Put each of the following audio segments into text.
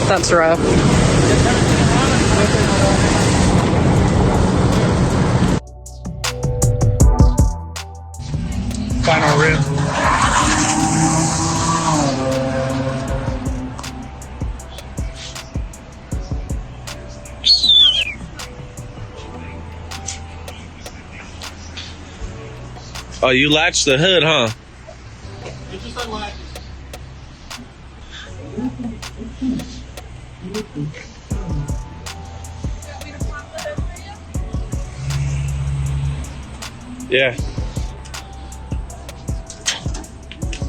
That's rough. Final rim. Oh, you latched the hood, huh? It's just unlatched. Yeah.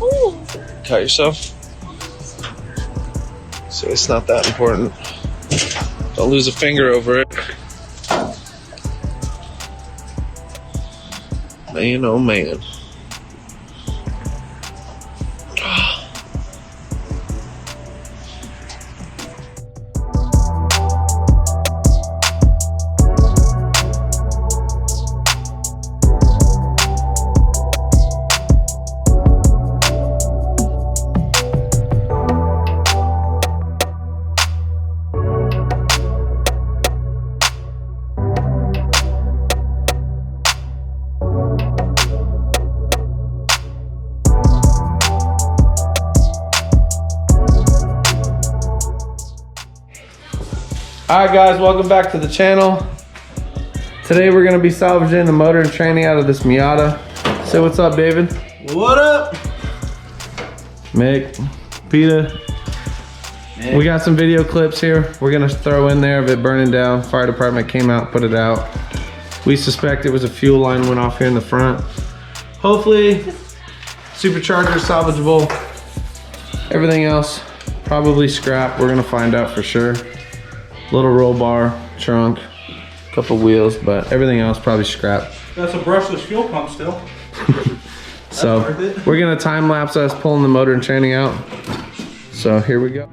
Ooh. Cut yourself. So it's not that important. Don't lose a finger over it. Man, oh man. Alright guys, welcome back to the channel. Today we're going to be salvaging the motor and tranny out of this Miata. Say what's up, David. What up? Mick, Peta. We got some video clips here we're going to throw in there of it burning down. Fire department came out, put it out. We suspect it was a fuel line went off here in the front. Hopefully, supercharger salvageable. Everything else, probably scrap. We're going to find out for sure. Little roll bar, trunk, couple wheels, but everything else probably scrap. That's a brushless fuel pump still. So we're gonna time lapse us pulling the motor and tranny out. So here we go.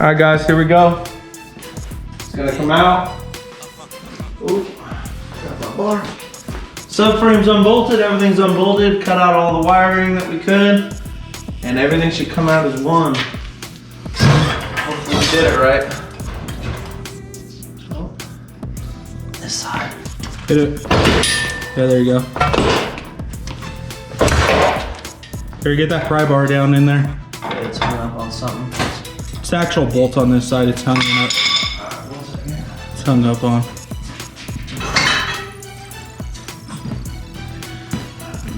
All right, guys, here we go. It's gonna come out. Ooh, got my bar. Subframe's unbolted, everything's unbolted. Cut out all the wiring that we could, and everything should come out as one. Hopefully we did it right. Oh, this side. Hit it. Yeah, there you go. Here, get that pry bar down in there. Okay, it's hung up on something. It's the actual bolt on this side. It's hung up. It's hung up on.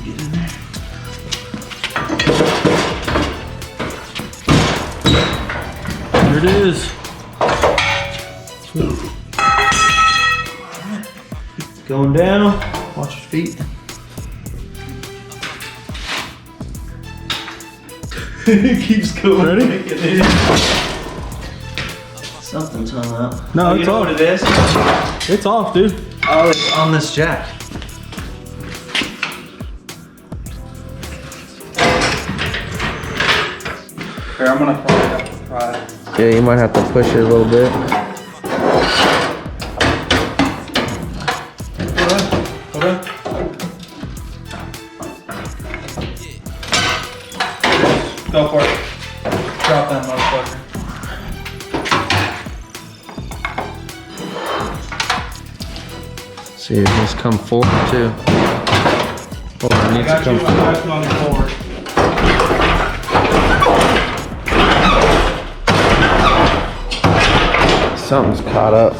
Get in there. There it is. Going down. Watch your feet. It keeps going. Ready? Something's hung up. No, Oh, it's you know off. what it is? It's off, dude. Oh, it's on this jack. Here, I'm gonna probably have to pry. Yeah, you might have to push it a little bit. Okay. Go for it. Drop that motherfucker. See, it has come forward too. Oh, it I needs to got you. come I got you on the forward. Something's caught up.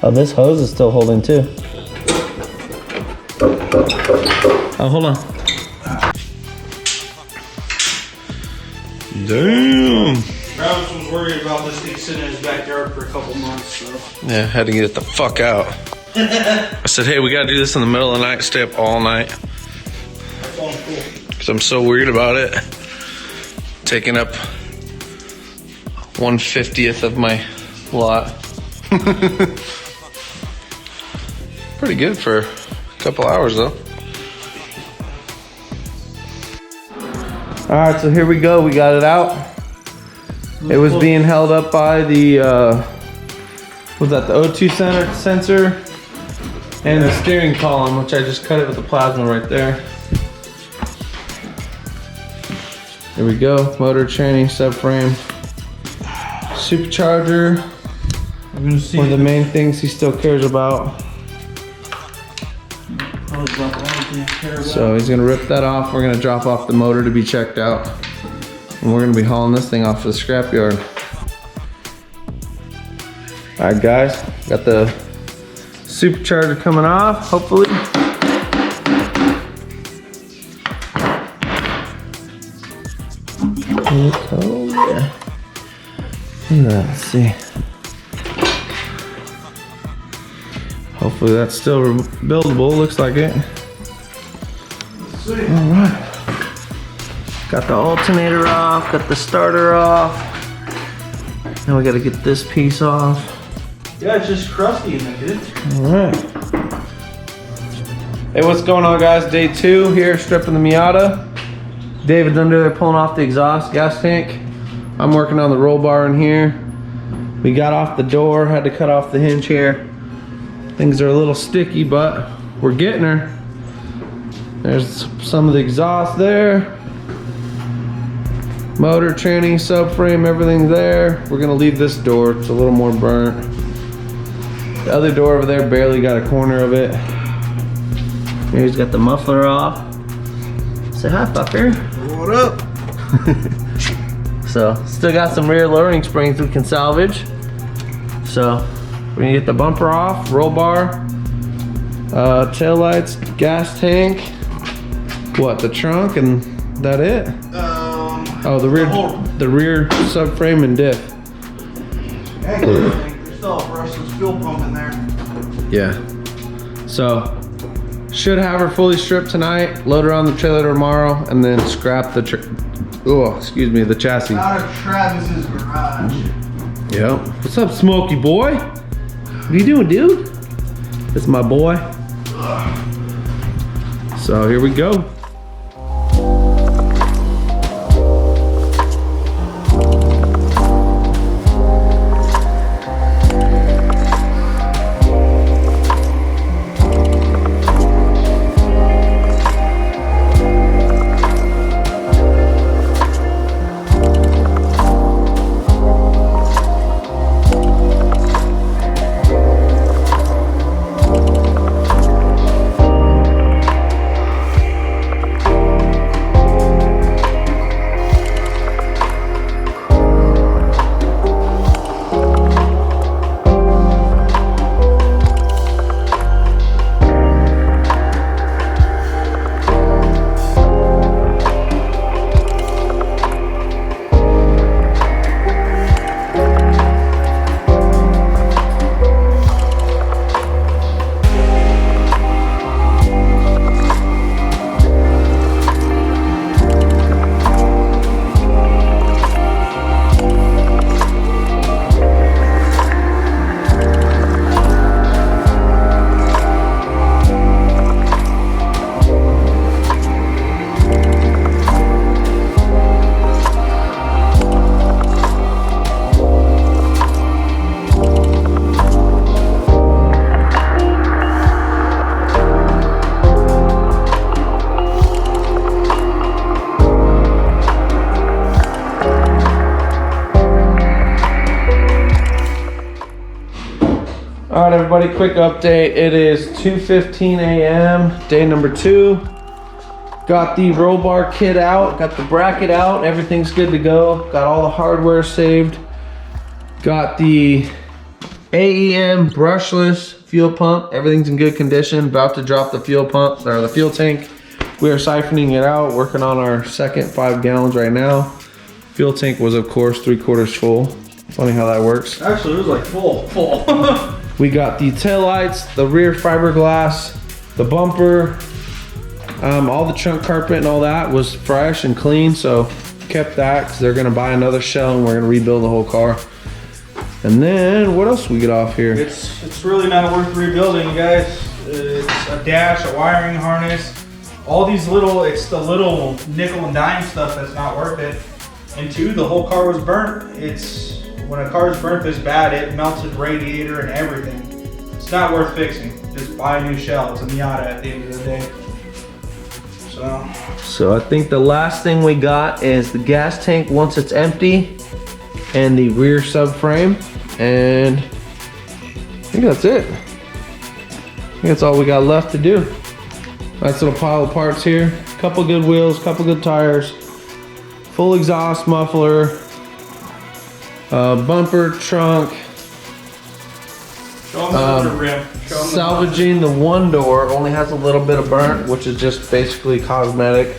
Oh, this hose is still holding too. Oh, hold on. Damn. Travis was worried about this thing sitting in his backyard for a couple months, so. Yeah, had to get it the fuck out. I said, hey, we gotta do this in the middle of the night, stay up all night. That's all cool. Because I'm so weird about it. Taking up 1/50th of my lot. Pretty good for a couple hours though. All right, so here we go. We got it out. It was being held up by the, what's that, the O2 sensor and the steering column, which I just cut it with the plasma right there. Here we go, motor training, subframe, supercharger, I'm gonna see. one of the main things he still cares about. So he's gonna rip that off. We're gonna drop off the motor to be checked out. And we're gonna be hauling this thing off to the scrapyard. All right, guys, got the supercharger coming off, hopefully. Oh, yeah. Let's see. Hopefully that's still buildable, looks like it. All right. Got the alternator off, got the starter off. Now we gotta get this piece off. Yeah, it's just crusty in there, dude. All right. Hey, what's going on, guys? Day 2 here, stripping the Miata. David's under there pulling off the exhaust gas tank. I'm working on the roll bar in here. We got off the door, had to cut off the hinge here. Things are a little sticky, but we're getting her. There's some of the exhaust there. Motor, tranny, subframe, everything's there. We're gonna leave this door, it's a little more burnt. The other door over there barely got a corner of it. Here's got the muffler off. Say hi, fucker. What up? So, still got some rear lowering springs we can salvage. So, we're gonna get the bumper off, roll bar, tail lights, gas tank, what, the trunk, and that it? Oh, the rear subframe and diff. Hey, there's still a brushless fuel pump in there. Yeah. So, should have her fully stripped tonight, load her on the trailer tomorrow, and then scrap the the chassis. Out of Travis's garage. Yep. What's up, Smokey boy? What are you doing, dude? This is my boy. So here we go. All right, everybody, quick update. It is 2:15 a.m., day number 2. Got the roll bar kit out, got the bracket out, everything's good to go. Got all the hardware saved. Got the AEM brushless fuel pump, everything's in good condition. About to drop the fuel pump, or the fuel tank. We are siphoning it out, working on our second 5 gallons right now. Fuel tank was, of course, 3/4 full. Funny how that works. Actually, it was like full. We got the taillights, the rear fiberglass, the bumper, all the trunk carpet and all that was fresh and clean, so kept that because they're gonna buy another shell and we're gonna rebuild the whole car. And then what else we get off here? It's really not worth rebuilding, you guys. It's a dash, a wiring harness, all these little, it's the little nickel and dime stuff that's not worth it. And 2, the whole car was burnt. When a car is burnt this bad, it melts the radiator and everything. It's not worth fixing. Just buy a new shell. It's a Miata at the end of the day. So I think the last thing we got is the gas tank once it's empty and the rear subframe. And I think that's it. I think that's all we got left to do. Nice little pile of parts here. Couple good wheels, couple good tires, full exhaust muffler, bumper, trunk, salvaging the one door, only has a little bit of burnt, which is just basically cosmetic.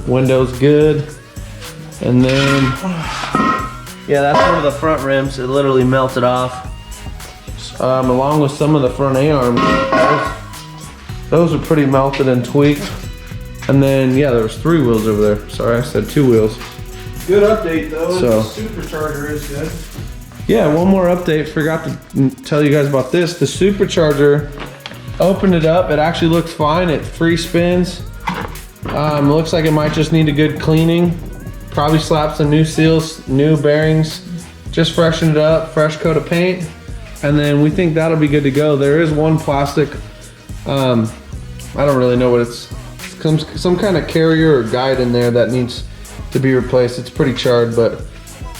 Windows good. And then, yeah, that's one of the front rims. It literally melted off. Along with some of the front A-arms. Those are pretty melted and tweaked. And then, yeah, there was 3 wheels over there. Sorry, I said 2 wheels. Good update though, So, the supercharger is good. Yeah, one more update, forgot to tell you guys about this. The supercharger, opened it up, it actually looks fine, it free spins. Looks like it might just need a good cleaning. Probably slap some new seals, new bearings, just freshen it up, fresh coat of paint. And then we think that'll be good to go. There is one plastic, I don't really know what it's some kind of carrier or guide in there that needs to be replaced. It's pretty charred, but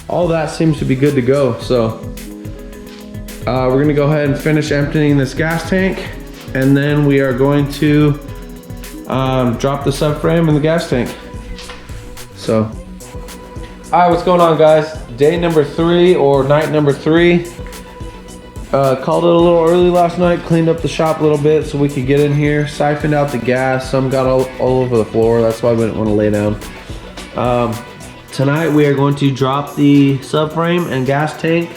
all that seems to be good to go. So we're gonna go ahead and finish emptying this gas tank, and then we are going to drop the subframe in the gas tank. So, all right, what's going on, guys? Day number 3 or night number 3. Called it a little early last night, cleaned up the shop a little bit so we could get in here, siphoned out the gas. Some got all over the floor, that's why we didn't want to lay down. Tonight we are going to drop the subframe and gas tank,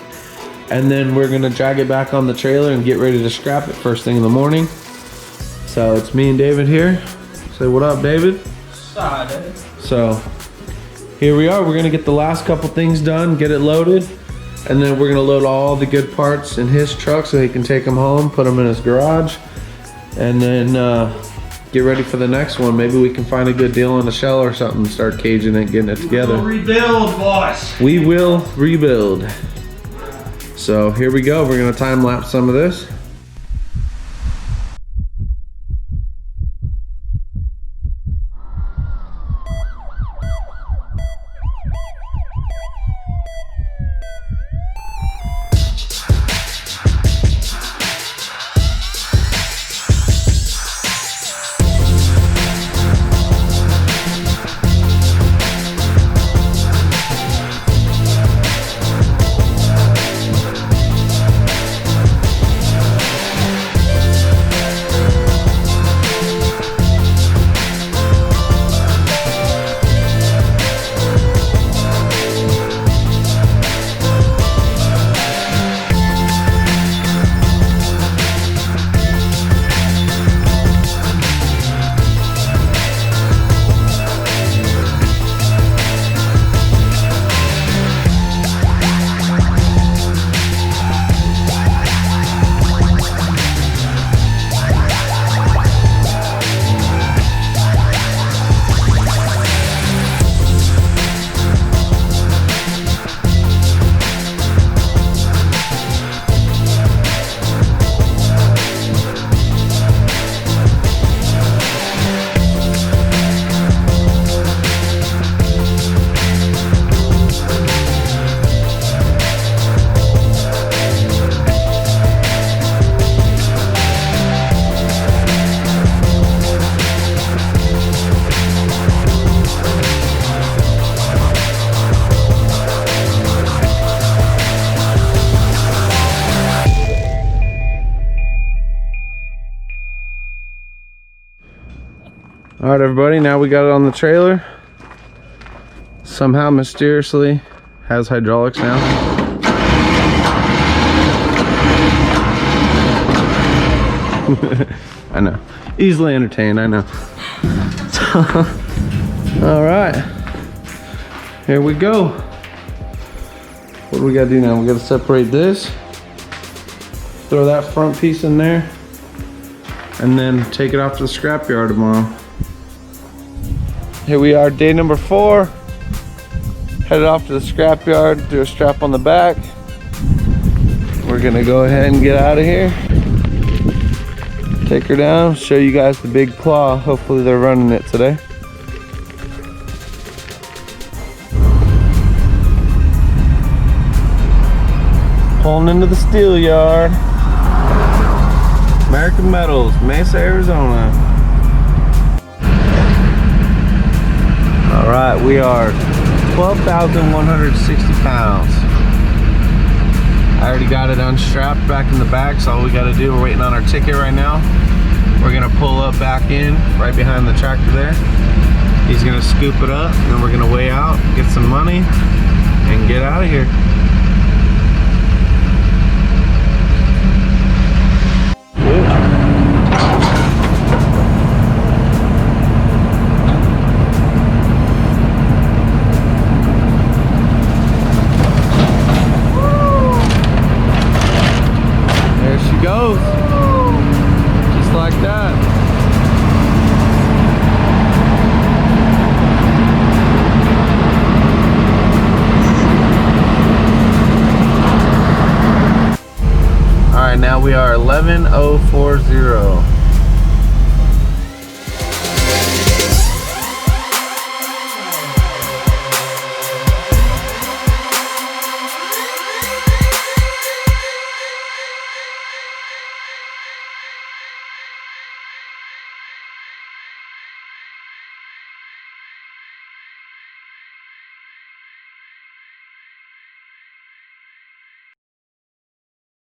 and then we're gonna drag it back on the trailer and get ready to scrap it first thing in the morning. So it's me and David here. Say what up, David? So here we are. We're gonna get the last couple things done, get it loaded, And then we're gonna load all the good parts in his truck so he can take them home, put them in his garage, and then get ready for the next one. Maybe we can find a good deal on the shell or something, start caging it, getting it together. We'll rebuild, boss. We will rebuild. So here we go. We're gonna time lapse some of this. All right, everybody, now we got it on the trailer. Somehow, mysteriously, has hydraulics now. I know, easily entertained, I know. All right, here we go. What do we gotta do now? We gotta separate this, throw that front piece in there, and then take it off to the scrapyard tomorrow. Here we are, day number 4. Headed off to the scrapyard, do a strap on the back. We're gonna go ahead and get out of here. Take her down, show you guys the big claw. Hopefully they're running it today. Pulling into the steel yard. American Metals, Mesa, Arizona. All right, we are 12,160 pounds. I already got it unstrapped back in the back, so all we gotta do, we're waiting on our ticket right now. We're gonna pull up back in, right behind the tractor there. He's gonna scoop it up, and then we're gonna weigh out, get some money, and get out of here. Goes just like that. All right, now we are 11,040.